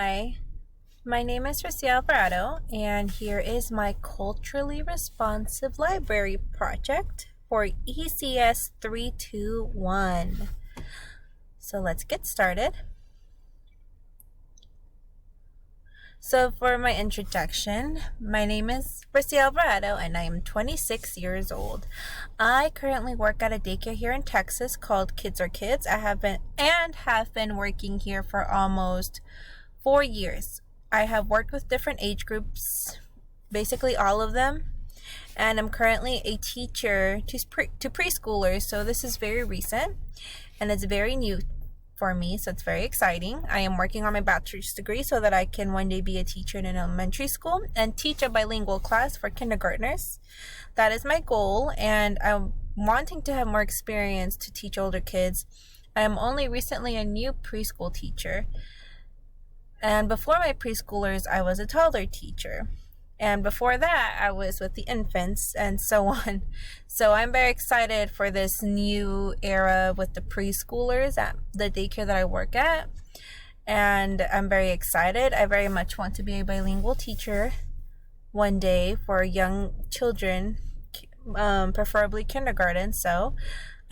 Hi, my name is Rosia Alvarado, and here is my culturally responsive library project for ECS 321. So let's get started. So for my introduction, my name is Rosia Alvarado and I am 26 years old. I currently work at a daycare here in Texas called Kids Are Kids. I have been working here for almost 4 years. I have worked with different age groups, basically all of them, and I'm currently a teacher to preschoolers, so this is very recent and it's very new for me, so it's very exciting. I am working on my bachelor's degree so that I can one day be a teacher in an elementary school and teach a bilingual class for kindergartners. That is my goal, and I'm wanting to have more experience to teach older kids. I am only recently a new preschool teacher, and before my preschoolers I was a toddler teacher, and before that I was with the infants and so on. So I'm very excited for this new era with the preschoolers at the daycare that I work at, and I'm very excited. I very much want to be a bilingual teacher one day for young children, preferably kindergarten, so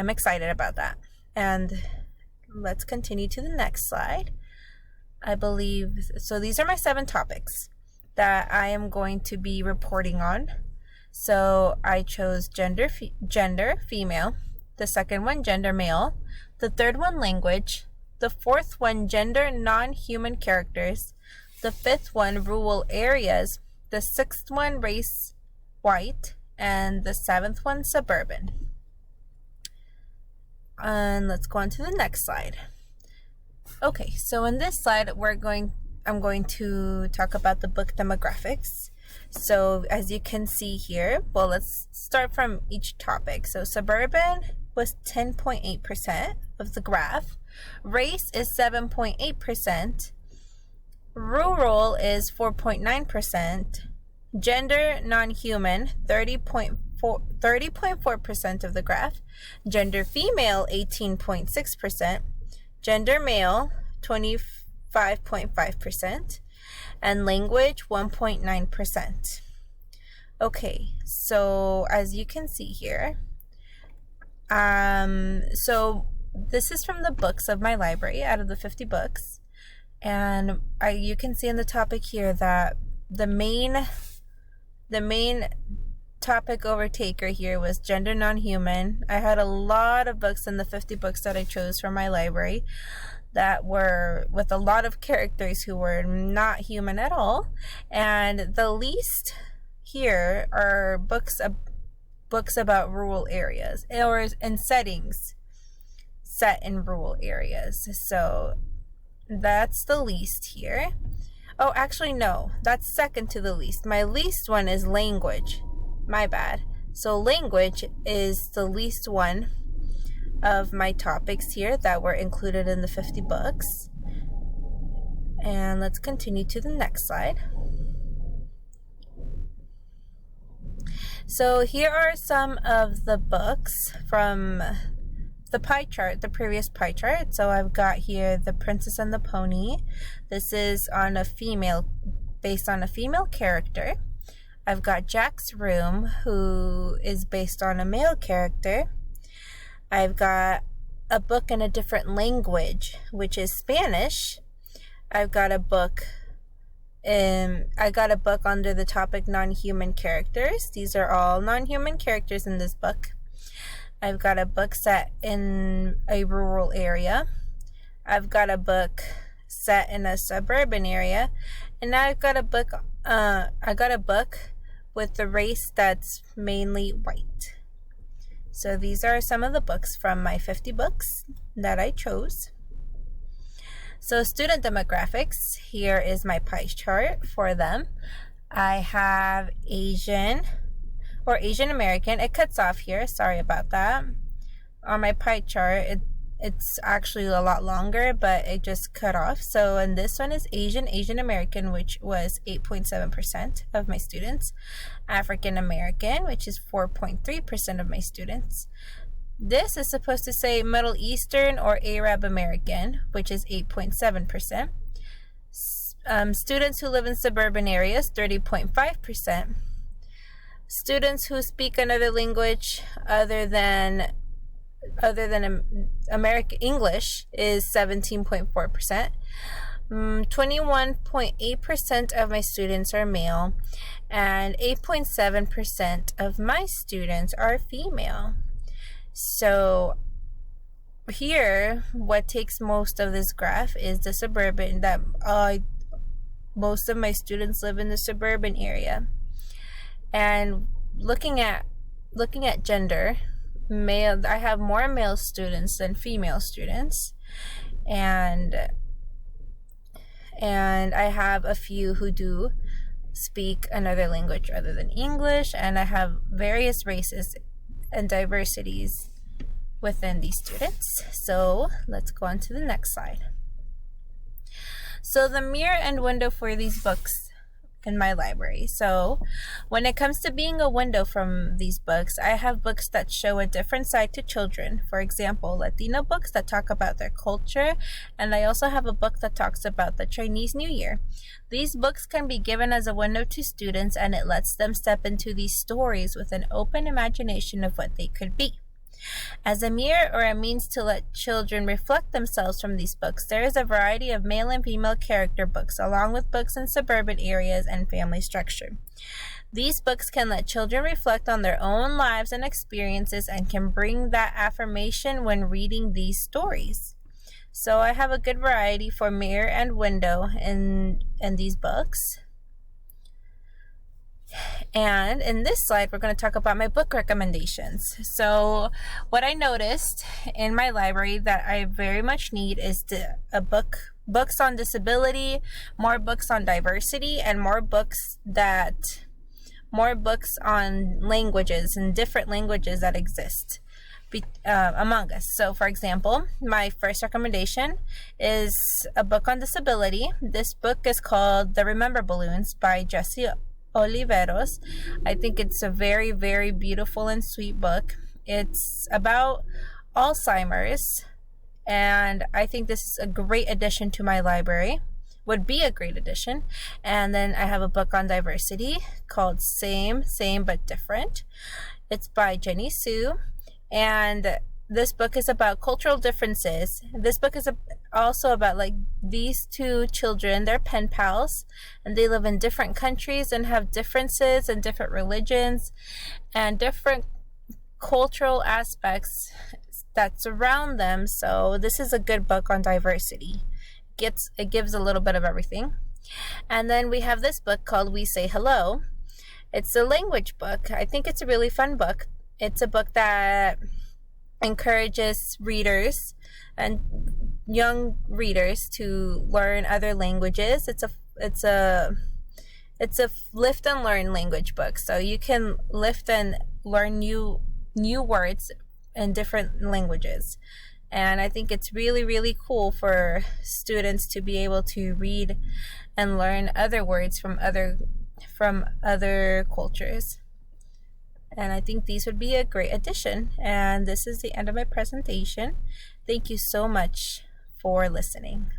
I'm excited about that. And let's continue to the next slide. So these are my 7 topics that I am going to be reporting on. So I chose gender, female. The second one, gender, male. The third one, language. The fourth one, gender, non-human characters. The fifth one, rural areas. The sixth one, race, white. And the 7th one, suburban. And let's go on to the next slide. Okay, so in this slide, I'm going to talk about the book demographics. So as you can see here, well, let's start from each topic. So suburban was 10.8% of the graph. Race is 7.8%. Rural is 4.9%. Gender, non-human, 30.4% of the graph. Gender female, 18.6%. Gender male, 25.5%, and language 1.9%. Okay, so as you can see here, so this is from the books of my library out of the 50 books, and you can see in the topic here that the main topic overtaker here was gender non-human. I had a lot of books in the 50 books that I chose from my library that were with a lot of characters who were not human at all, and the least here are books about rural areas or in settings set in rural areas. So that's the least here. Oh, actually no, that's second to the least. My least one is language. My bad. So language is the least one of my topics here that were included in the 50 books. And let's continue to the next slide. So here are some of the books from the pie chart, the previous pie chart. So I've got here The Princess and the Pony. This is on based on a female character. I've got Jack's Room, who is based on a male character. I've got a book in a different language, which is Spanish. I've got a book under the topic non-human characters. These are all non-human characters in this book. I've got a book set in a rural area. I've got a book set in a suburban area, and I've got a book with the race that's mainly white. So these are some of the books from my 50 books that I chose. So student demographics, here is my pie chart for them. I have Asian American. It cuts off here, sorry about that. On my pie chart, it's actually a lot longer, but it just cut off. So and this one is Asian American, which was 8.7% of my students. African American, which is 4.3% of my students. This is supposed to say Middle Eastern or Arab American, which is 8.7%. Students who live in suburban areas, 30.5%. Students who speak another language other than American English is 17.4%. 21.8% of my students are male, and 8.7% of my students are female. So here, what takes most of this graph is the suburban, that most of my students live in the suburban area. And looking at gender, I have more male students than female students, and I have a few who do speak another language other than English, and I have various races and diversities within these students. So let's go on to the next slide. So the mirror and window for these books in my library. So when it comes to being a window from these books, I have books that show a different side to children. For example, Latino books that talk about their culture, and I also have a book that talks about the Chinese New Year. These books can be given as a window to students, and it lets them step into these stories with an open imagination of what they could be. As a mirror or a means to let children reflect themselves from these books, there is a variety of male and female character books, along with books in suburban areas and family structure. These books can let children reflect on their own lives and experiences and can bring that affirmation when reading these stories. So I have a good variety for mirror and window in these books. And in this slide, we're going to talk about my book recommendations. So what I noticed in my library that I very much need is books on disability, more books on diversity, and more books on languages and different languages that exist among us. So for example, my first recommendation is a book on disability. This book is called The Remember Balloons by Jessie Oliveros. I think it's a very, very beautiful and sweet book. It's about Alzheimer's, and I think this is a great addition to my library. Would be a great addition. And then I have a book on diversity called Same But Different. It's by Jenny Sue, and this book is about cultural differences. This book is also about these two children. They're pen pals, and they live in different countries and have differences and different religions and different cultural aspects that surround them. So this is a good book on diversity. It gives a little bit of everything. And then we have this book called We Say Hello. It's a language book. I think it's a really fun book. It's a book that encourages readers and young readers to learn other languages. It's a lift and learn language book, so you can lift and learn new words in different languages. And I think it's really, really cool for students to be able to read and learn other words from other cultures. And I think these would be a great addition. And this is the end of my presentation. Thank you so much for listening.